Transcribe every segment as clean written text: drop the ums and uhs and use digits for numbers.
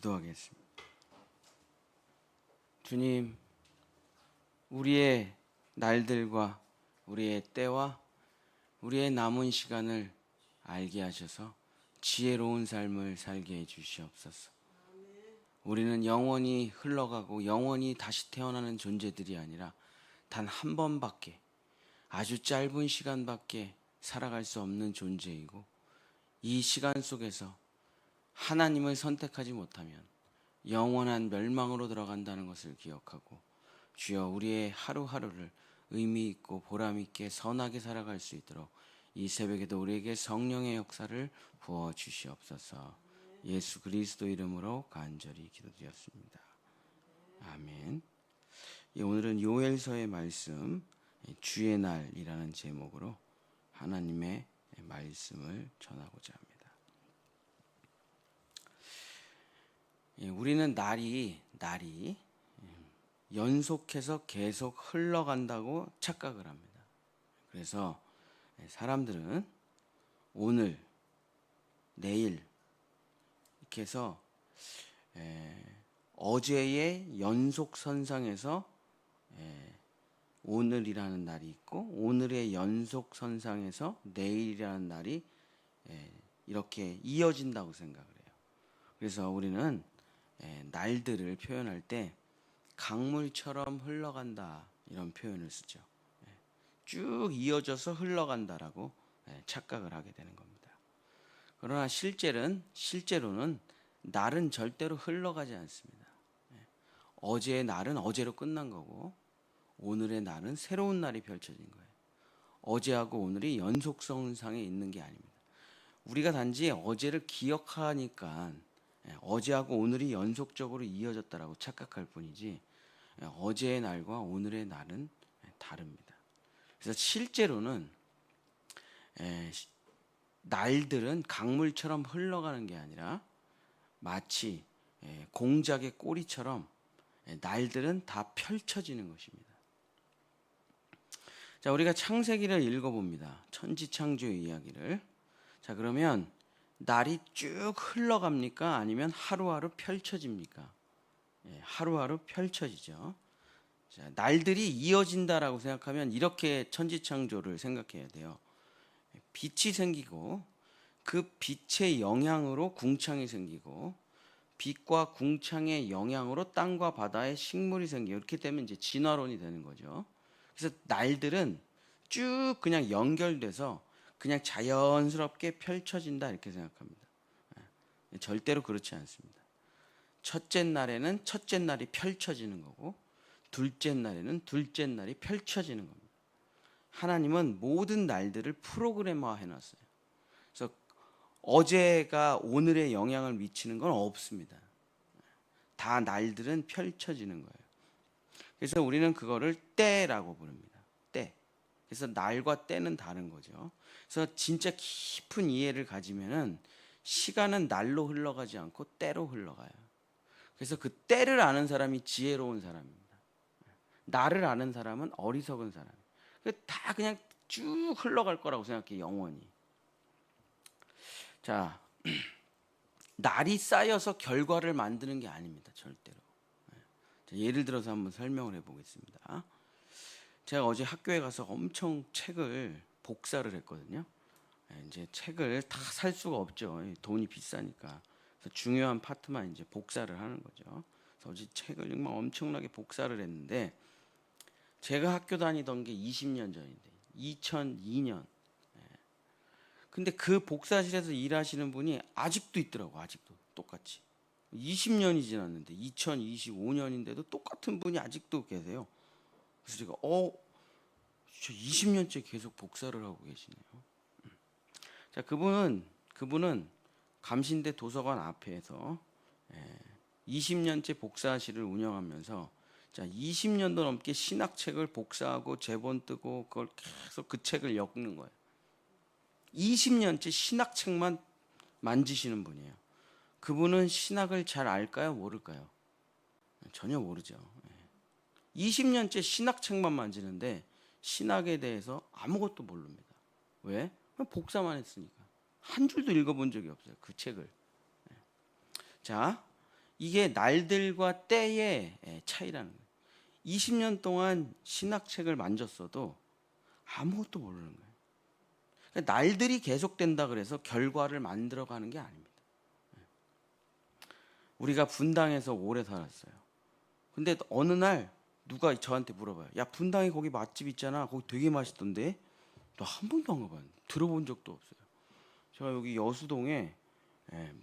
기도하겠습니다. 주님, 우리의 날들과 우리의 때와 우리의 남은 시간을 알게 하셔서 지혜로운 삶을 살게 해 주시옵소서. 우리는 영원히 흘러가고 영원히 다시 태어나는 존재들이 아니라 단 한 번밖에, 아주 짧은 시간밖에 살아갈 수 없는 존재이고, 이 시간 속에서 하나님을 선택하지 못하면 영원한 멸망으로 들어간다는 것을 기억하고, 주여 우리의 하루하루를 의미 있고 보람 있게 선하게 살아갈 수 있도록 이 새벽에도 우리에게 성령의 역사를 부어 주시옵소서. 예수 그리스도 이름으로 간절히 기도드렸습니다. 아멘. 오늘은 요엘서의 말씀, 주의 날이라는 제목으로 하나님의 말씀을 전하고자 합니다. 우리는 날이 연속해서 계속 흘러간다고 착각을 합니다. 그래서 사람들은 오늘, 내일 이렇게 해서 어제의 연속선상에서 오늘이라는 날이 있고, 오늘의 연속선상에서 내일이라는 날이 이렇게 이어진다고 생각을 해요. 그래서 우리는 날들을 표현할 때 강물처럼 흘러간다 이런 표현을 쓰죠. 쭉 이어져서 흘러간다라고 착각을 하게 되는 겁니다. 그러나 실제로는 날은 절대로 흘러가지 않습니다. 어제의 날은 어제로 끝난 거고, 오늘의 날은 새로운 날이 펼쳐진 거예요. 어제하고 오늘이 연속선상에 있는 게 아닙니다. 우리가 단지 어제를 기억하니까 어제하고 오늘이 연속적으로 이어졌다라고 착각할 뿐이지, 어제의 날과 오늘의 날은 다릅니다. 그래서 실제로는 날들은 강물처럼 흘러가는 게 아니라 마치 공작의 꼬리처럼 날들은 다 펼쳐지는 것입니다. 자, 우리가 창세기를 읽어봅니다. 천지창조의 이야기를. 자, 그러면 날이 쭉 흘러갑니까? 아니면 하루하루 펼쳐집니까? 하루하루 펼쳐지죠. 자, 날들이 이어진다라고 생각하면 이렇게 천지창조를 생각해야 돼요. 빛이 생기고, 그 빛의 영향으로 궁창이 생기고, 빛과 궁창의 영향으로 땅과 바다에 식물이 생기고, 이렇게 되면 이제 진화론이 되는 거죠. 그래서 날들은 쭉 그냥 연결돼서 그냥 자연스럽게 펼쳐진다 이렇게 생각합니다. 절대로 그렇지 않습니다. 첫째 날에는 첫째 날이 펼쳐지는 거고, 둘째 날에는 둘째 날이 펼쳐지는 겁니다. 하나님은 모든 날들을 프로그램화 해놨어요. 그래서 어제가 오늘에 영향을 미치는 건 없습니다. 다 날들은 펼쳐지는 거예요. 그래서 우리는 그거를 때라고 부릅니다. 때. 그래서 날과 때는 다른 거죠. 그래서 진짜 깊은 이해를 가지면은 시간은 날로 흘러가지 않고 때로 흘러가요. 그래서 그 때를 아는 사람이 지혜로운 사람입니다. 나를 아는 사람은 어리석은 사람이에요. 다 그냥 쭉 흘러갈 거라고 생각해, 영원히. 자, 날이 쌓여서 결과를 만드는 게 아닙니다, 절대로. 자, 예를 들어서 한번 설명을 해보겠습니다. 제가 어제 학교에 가서 엄청 책을 복사를 했거든요. 이제 책을 다 살 수가 없죠. 돈이 비싸니까. 그래서 중요한 파트만 이제 복사를 하는 거죠. 그래서 어제 책을 정말 엄청나게 복사를 했는데, 제가 학교 다니던 게 20년 전인데, 2002년. 근데 그 복사실에서 일하시는 분이 아직도 있더라고, 아직도. 똑같이. 20년이 지났는데, 2025년인데도 똑같은 분이 아직도 계세요. 그래서 제가, 진짜 20년째 계속 복사를 하고 계시네요. 자, 그분은 감신대 도서관 앞에서 20년째 복사실을 운영하면서, 자, 20년도 넘게 신학책을 복사하고 제본 뜨고 그걸 계속 그 책을 엮는 거예요. 20년째 신학책만 만지시는 분이에요. 그분은 신학을 잘 알까요? 모를까요? 전혀 모르죠. 20년째 신학책만 만지는데 신학에 대해서 아무것도 모릅니다. 왜? 복사만 했으니까. 한 줄도 읽어본 적이 없어요, 그 책을. 자, 이게 날들과 때의 차이라는 거예요. 20년 동안 신학책을 만졌어도 아무것도 모르는 거예요. 그러니까 날들이 계속된다 그래서 결과를 만들어가는 게 아닙니다. 우리가 분당에서 오래 살았어요. 근데 어느 날 누가 저한테 물어봐요. 야, 분당에 거기 맛집 있잖아. 거기 되게 맛있던데. 나 한 번도 안 가봤는데 들어본 적도 없어요. 제가 여기 여수동에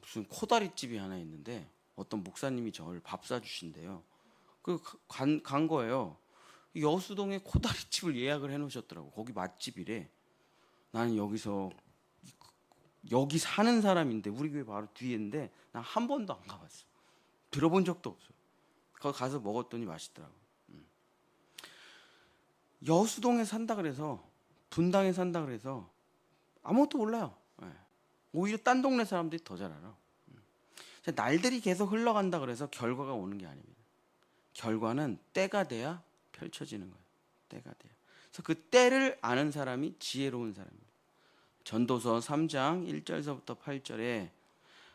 무슨 코다리집이 하나 있는데 어떤 목사님이 저를 밥 사주신대요. 간 거예요. 여수동에 코다리집을 예약을 해놓으셨더라고. 거기 맛집이래. 나는 여기 사는 사람인데 우리 교회 바로 뒤에인데 난 한 번도 안 가봤어. 들어본 적도 없어요. 거기 가서 먹었더니 맛있더라고. 여수동에 산다 그래서 분당에 산다 그래서 아무것도 몰라요. 오히려 딴 동네 사람들이 더 잘 알아. 날들이 계속 흘러간다 그래서 결과가 오는 게 아닙니다. 결과는 때가 돼야 펼쳐지는 거예요. 때가 돼야. 그래서 그 때를 아는 사람이 지혜로운 사람입니다. 전도서 3장 1절서부터 8절에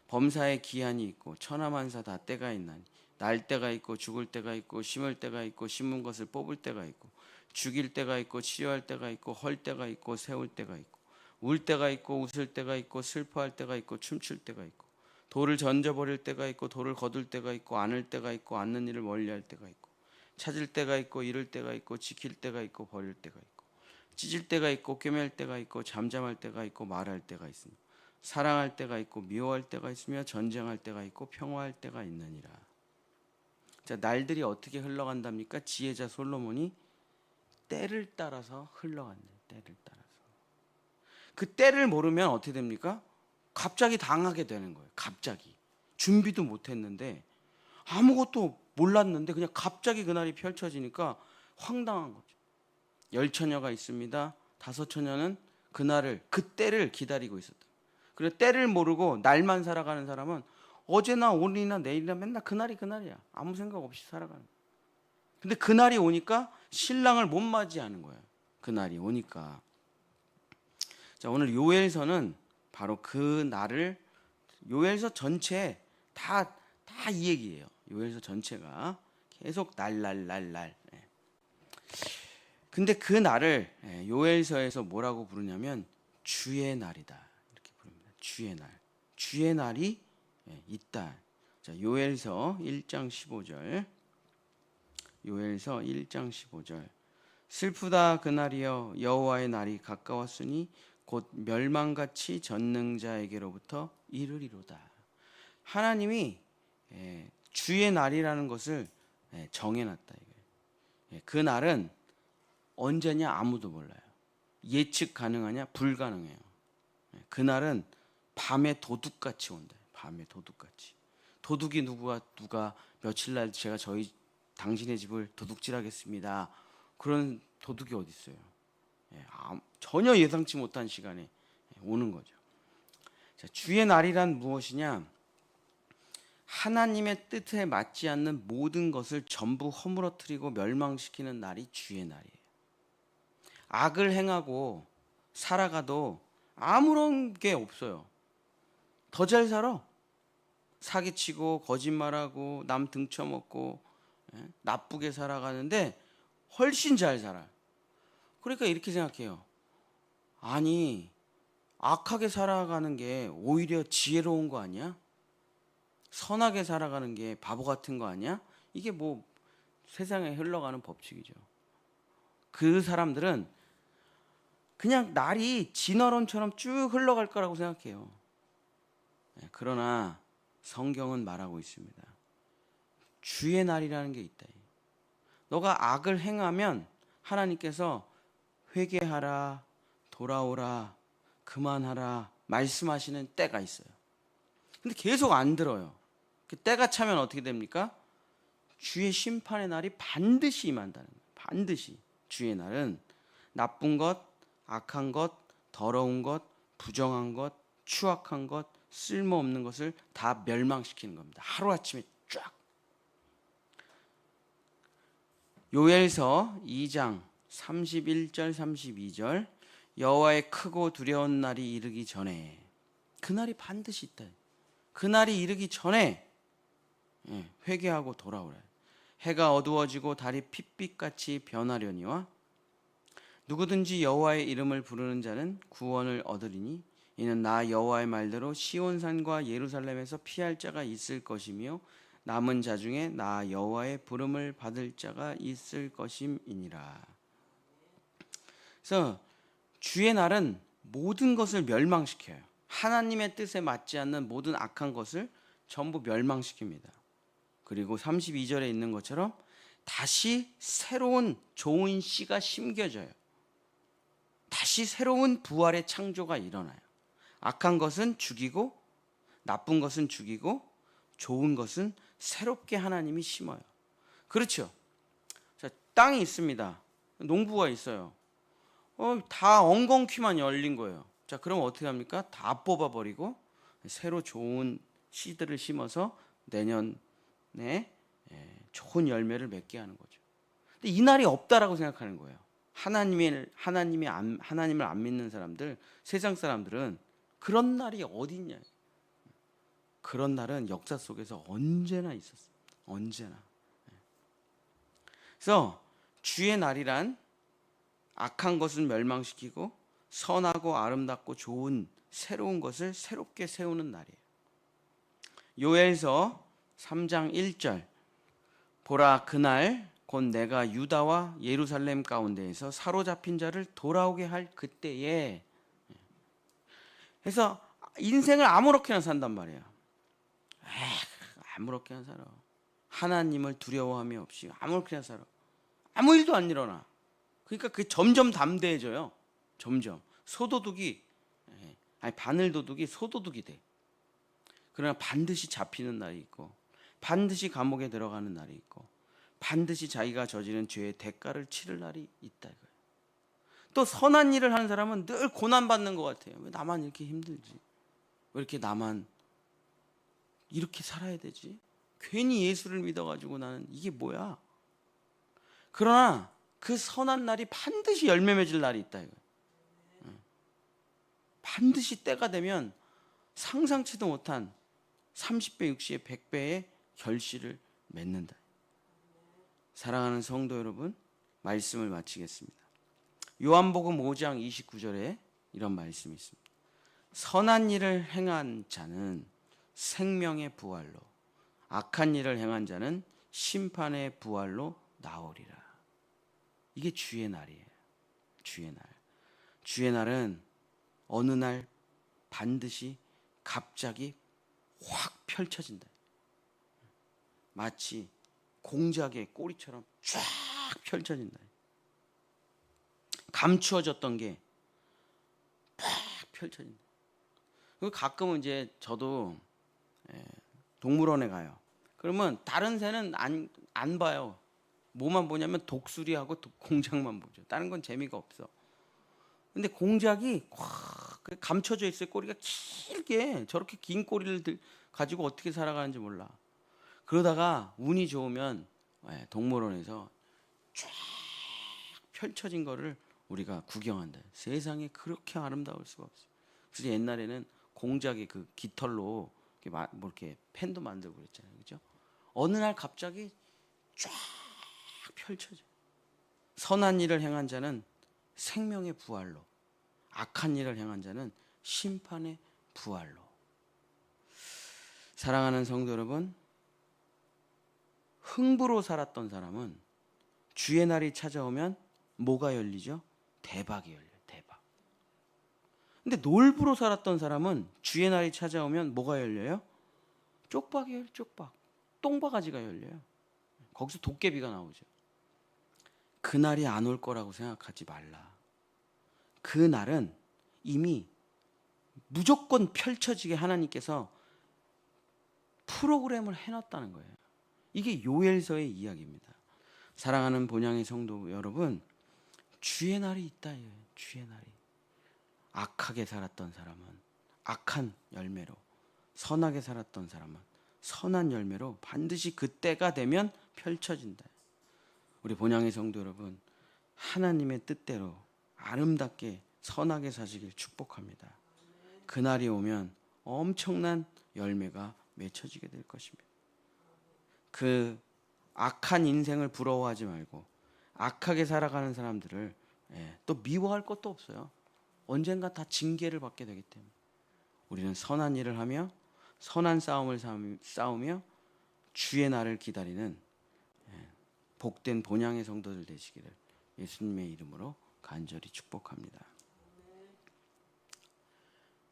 범사에 기한이 있고 천하만사 다 때가 있나니 날 때가 있고 죽을 때가 있고 심을 때가 있고 심은 것을 뽑을 때가 있고 죽일 때가 있고 치료할 때가 있고 헐 때가 있고 세울 때가 있고 울 때가 있고 웃을 때가 있고 슬퍼할 때가 있고 춤출 때가 있고 돌을 던져버릴 때가 있고 돌을 거둘 때가 있고 안을 때가 있고 안는 일을 멀리할 때가 있고 찾을 때가 있고 잃을 때가 있고 지킬 때가 있고 버릴 때가 있고 찢을 때가 있고 꿰맬 때가 있고 잠잠할 때가 있고 말할 때가 있으며 사랑할 때가 있고 미워할 때가 있으며 전쟁할 때가 있고 평화할 때가 있느니라. 자, 날들이 어떻게 흘러간답니까? 지혜자 솔로몬이 때를 따라서 흘러간대. 때를 따라서. 그 때를 모르면 어떻게 됩니까? 갑자기 당하게 되는 거예요. 갑자기. 준비도 못 했는데 아무것도 몰랐는데 그냥 갑자기 그날이 펼쳐지니까 황당한 거죠. 10처녀가 있습니다. 5처녀는 그 때를 기다리고 있었다. 그리고 때를 모르고 날만 살아가는 사람은 어제나 오늘이나 내일이나 맨날 그날이야. 아무 생각 없이 살아가는 거예요. 근데 그날이 오니까 신랑을 못 맞이하는 거예요. 그날이 오니까. 자, 오늘 요엘서는 바로 그 날을 요엘서 전체 다 이 얘기예요. 요엘서 전체가 계속 날. 근데 그 날을 요엘서에서 뭐라고 부르냐면 주의 날이다. 이렇게 부릅니다. 주의 날. 주의 날이 있다. 자, 요엘서 1장 15절. 요엘서 1장 15절. 슬프다 그날이여 여호와의 날이 가까웠으니 곧 멸망같이 전능자에게로부터 이르리로다. 하나님이 주의 날이라는 것을 정해놨다. 그 날은 언제냐 아무도 몰라요. 예측 가능하냐? 불가능해요. 그 날은 밤에 도둑같이 온다. 밤에 도둑같이. 도둑이 누가 며칠 날 제가 당신의 집을 도둑질하겠습니다. 그런 도둑이 어디 있어요? 전혀 예상치 못한 시간에 오는 거죠. 자, 주의 날이란 무엇이냐? 하나님의 뜻에 맞지 않는 모든 것을 전부 허물어뜨리고 멸망시키는 날이 주의 날이에요. 악을 행하고 살아가도 아무런 게 없어요. 더 잘 살아. 사기치고 거짓말하고 남 등쳐먹고 나쁘게 살아가는데 훨씬 잘 살아요. 그러니까 이렇게 생각해요. 아니, 악하게 살아가는 게 오히려 지혜로운 거 아니야? 선하게 살아가는 게 바보 같은 거 아니야? 이게 뭐 세상에 흘러가는 법칙이죠. 그 사람들은 그냥 날이 진화론처럼 쭉 흘러갈 거라고 생각해요. 그러나 성경은 말하고 있습니다. 주의 날이라는 게 있다. 너가 악을 행하면 하나님께서 회개하라, 돌아오라, 그만하라 말씀하시는 때가 있어요. 근데 계속 안 들어요. 그 때가 차면 어떻게 됩니까? 주의 심판의 날이 반드시 임한다는 거예요. 반드시. 주의 날은 나쁜 것, 악한 것, 더러운 것, 부정한 것, 추악한 것, 쓸모없는 것을 다 멸망시키는 겁니다. 하루아침에 쫙. 요엘서 2장 31절 32절 여호와의 크고 두려운 날이 이르기 전에 그 날이 반드시 있다. 그 날이 이르기 전에 회개하고 돌아오라. 해가 어두워지고 달이 핏빛같이 변하려니와 누구든지 여호와의 이름을 부르는 자는 구원을 얻으리니 이는 나 여호와의 말대로 시온산과 예루살렘에서 피할 자가 있을 것이며 남은 자 중에 나 여호와의 부름을 받을 자가 있을 것임이니라. 그래서 주의 날은 모든 것을 멸망시켜요. 하나님의 뜻에 맞지 않는 모든 악한 것을 전부 멸망시킵니다. 그리고 32절에 있는 것처럼 다시 새로운 좋은 씨가 심겨져요. 다시 새로운 부활의 창조가 일어나요. 악한 것은 죽이고 나쁜 것은 죽이고 좋은 것은 새롭게 하나님이 심어요. 그렇죠. 자, 땅이 있습니다. 농부가 있어요. 다 엉겅퀴만 열린 거예요. 자, 그럼 어떻게 합니까? 다 뽑아버리고 새로 좋은 씨들을 심어서 내년에 좋은 열매를 맺게 하는 거죠. 근데 이 날이 없다라고 생각하는 거예요. 하나님을 안 믿는 사람들, 세상 사람들은 그런 날이 어디 있냐? 그런 날은 역사 속에서 언제나 있었어요. 언제나. 그래서 주의 날이란 악한 것을 멸망시키고 선하고 아름답고 좋은 새로운 것을 새롭게 세우는 날이에요. 요엘서 3장 1절 보라 그날 곧 내가 유다와 예루살렘 가운데에서 사로잡힌 자를 돌아오게 할 그때에. 그래서 인생을 아무렇게나 산단 말이야. 아무렇게나 살아. 하나님을 두려워함이 없이 아무렇게나 살아. 아무 일도 안 일어나. 그러니까 그게 점점 담대해져요. 점점 소도둑이 바늘도둑이 소도둑이 돼. 그러나 반드시 잡히는 날이 있고 반드시 감옥에 들어가는 날이 있고 반드시 자기가 저지른 죄의 대가를 치를 날이 있다 이거예요. 또 선한 일을 하는 사람은 늘 고난받는 것 같아요. 왜 나만 이렇게 힘들지? 왜 이렇게 나만 이렇게 살아야 되지? 괜히 예수를 믿어가지고 나는 이게 뭐야? 그러나 그 선한 날이 반드시 열매 맺을 날이 있다 이거예요. 반드시 때가 되면 상상치도 못한 30배, 60배, 100배의 결실을 맺는다. 사랑하는 성도 여러분, 말씀을 마치겠습니다. 요한복음 5장 29절에 이런 말씀이 있습니다. 선한 일을 행한 자는 생명의 부활로, 악한 일을 행한 자는 심판의 부활로 나오리라. 이게 주의 날이에요. 주의 날. 주의 날은 어느 날 반드시 갑자기 확 펼쳐진다. 마치 공작의 꼬리처럼 쫙 펼쳐진다. 감추어졌던 게 팍 펼쳐진다. 그리고 가끔은 이제 저도 동물원에 가요. 그러면 다른 새는 안 봐요. 뭐만 보냐면 독수리하고 공작만 보죠. 다른 건 재미가 없어. 근데 공작이 확 감춰져 있어요. 꼬리가 길게 저렇게 긴 꼬리를 가지고 어떻게 살아가는지 몰라. 그러다가 운이 좋으면 동물원에서 쫙 펼쳐진 거를 우리가 구경한다. 세상에 그렇게 아름다울 수가 없어요. 그래서 옛날에는 공작이 그 깃털로 이렇게 펜도 만들고 그랬잖아요. 그죠? 어느 날 갑자기 쫙 펼쳐져. 선한 일을 행한 자는 생명의 부활로, 악한 일을 행한 자는 심판의 부활로. 사랑하는 성도 여러분, 흥부로 살았던 사람은 주의 날이 찾아오면 뭐가 열리죠? 대박이 열려요. 대박. 근데 놀부로 살았던 사람은 주의 날이 찾아오면 뭐가 열려요? 쪽박이 열려요. 쪽박. 똥바가지가 열려요. 거기서 도깨비가 나오죠. 그날이 안 올 거라고 생각하지 말라. 그날은 이미 무조건 펼쳐지게 하나님께서 프로그램을 해놨다는 거예요. 이게 요엘서의 이야기입니다. 사랑하는 본향의 성도 여러분, 주의 날이 있다. 주의 날이. 악하게 살았던 사람은 악한 열매로, 선하게 살았던 사람은 선한 열매로 반드시 그때가 되면 펼쳐진다. 우리 본향의 성도 여러분, 하나님의 뜻대로 아름답게 선하게 사시길 축복합니다. 그날이 오면 엄청난 열매가 맺혀지게 될 것입니다. 그 악한 인생을 부러워하지 말고 악하게 살아가는 사람들을 또 미워할 것도 없어요. 언젠가 다 징계를 받게 되기 때문에 우리는 선한 일을 하며 선한 싸움을 싸우며 주의 날을 기다리는 복된 본향의 성도들 되시기를 예수님의 이름으로 간절히 축복합니다.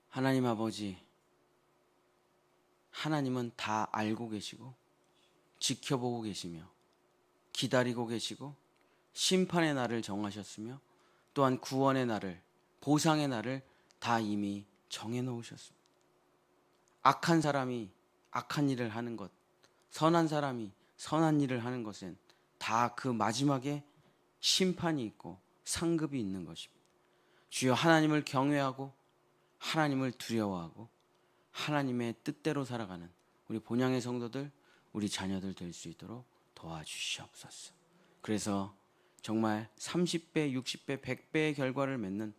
하나님 아버지, 하나님은 다 알고 계시고 지켜보고 계시며 기다리고 계시고 심판의 날을 정하셨으며 또한 구원의 날을, 보상의 날을 다 이미 정해놓으셨습니다. 악한 사람이 악한 일을 하는 것, 선한 사람이 선한 일을 하는 것은 다 그 마지막에 심판이 있고 상급이 있는 것입니다. 주여, 하나님을 경외하고 하나님을 두려워하고 하나님의 뜻대로 살아가는 우리 본향의 성도들, 우리 자녀들 될 수 있도록 도와주시옵소서. 그래서 정말 30배, 60배, 100배의 결과를 맺는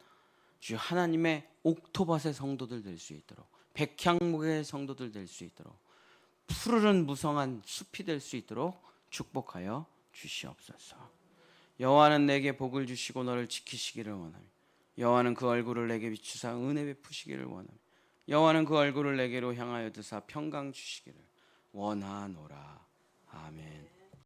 주여 하나님의 옥토밭의 성도들 될 수 있도록, 백향목의 성도들 될 수 있도록, 푸르른 무성한 숲이 될 수 있도록 축복하여 주시옵소서. 여호와는 내게 복을 주시고 너를 지키시기를 원하며 여호와는 그 얼굴을 내게 비추사 은혜 베푸시기를 원하며 여호와는 그 얼굴을 내게로 향하여 드사 평강 주시기를 원하노라. 아멘.